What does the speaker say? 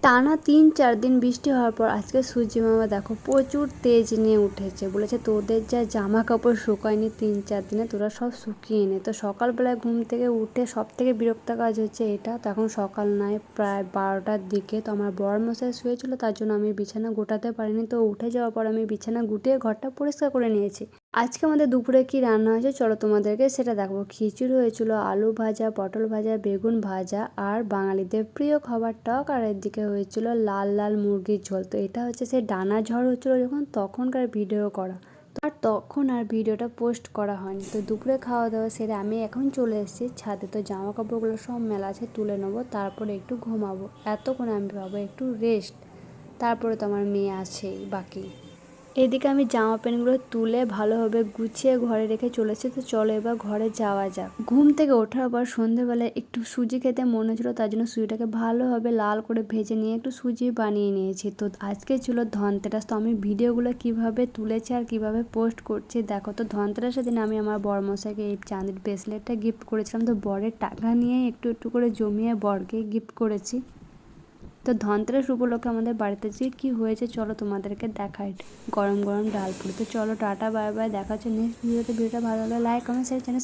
টানা ৩-৪ দিন বৃষ্টি হওয়ার পর আজকে সূর্যি মামা দেখো প্রচুর তেজ নিয়ে উঠেছে। বলেছে তোদের যা জামা কাপড় শুকায়নি ৩-৪ দিনে তোরা সব শুকিয়ে নে। তো সকালবেলায় ঘুম থেকে উঠে সব থেকে বিরক্ত কাজ হচ্ছে এটা। তখন সকাল নয় প্রায় ১২টার দিকে। তো আমার বরমশাই শুয়েছিল, তার জন্য আমি বিছানা গোটাতে পারিনি। তো উঠে যাওয়ার পর আমি বিছানা গুটিয়ে ঘরটা পরিষ্কার করে নিয়েছি। আজকে আমাদের দুপুরে কি রান্না হয়েছে চলো তোমাদেরকে সেটা দেখাবো। খিচুড়ি হয়েছিল, আলু ভাজা, পটল ভাজা, বেগুন ভাজা আর বাঙালিদের প্রিয় খাবার টক। আর এদিকে হয়েছিল লাল লাল মুরগির ঝোল। তো এটা হচ্ছে সেই ডানা ঝড় হচ্ছিলো যখন তখনকার ভিডিও করা। আর তখন আর ভিডিওটা পোস্ট করা হয়নি। তো দুপুরে খাওয়া দাওয়া সেরে আমি এখন চলে এসেছি ছাদে। তো জামা কাপড়গুলো সব মেলা আছে, তুলে নেবো, তারপরে একটু ঘুমাবো। এতক্ষণে আমি পাবো একটু রেস্ট। তারপরে তো আমার মেয়ে আছেই বাকি। এদিকে আমি জামা প্যান্টগুলো তুলে ভালোভাবে গুছিয়ে ঘরে রেখে চলেছি। তো চলো এবার ঘরে যাওয়া যাক। ঘুম থেকে ওঠার পর সন্ধেবেলায় একটু সুজি খেতে মনে হচ্ছিল, তার জন্য সুজিটাকে ভালোভাবে লাল করে ভেজে নিয়ে একটু সুজি বানিয়ে নিয়েছি। তো আজকে ছিল ধনতেরাস। তো আমি ভিডিওগুলো কিভাবে তুলেছি আর কিভাবে পোস্ট করছি দেখো। তো ধনতেরাসের দিন আমি আমার বরমশাইকে এই চাঁদির ব্রেসলেটটা গিফট করেছিলাম। তো বরের টাকা নিয়ে একটু একটু করে জমিয়ে বরকে গিফট করেছি। তো ধনতেরাস উপলক্ষে আমাদের বাড়িতে যে কী হয়েছে চলো তোমাদেরকে দেখাই। গরম গরম ডাল পুরি। তো চলো টাটা বাই বাই, দেখা হচ্ছে নেক্সট ভিডিওতে। ভিডিওটা ভালো লাগলে লাইক কমেন্ট শেয়ার চ্যানেল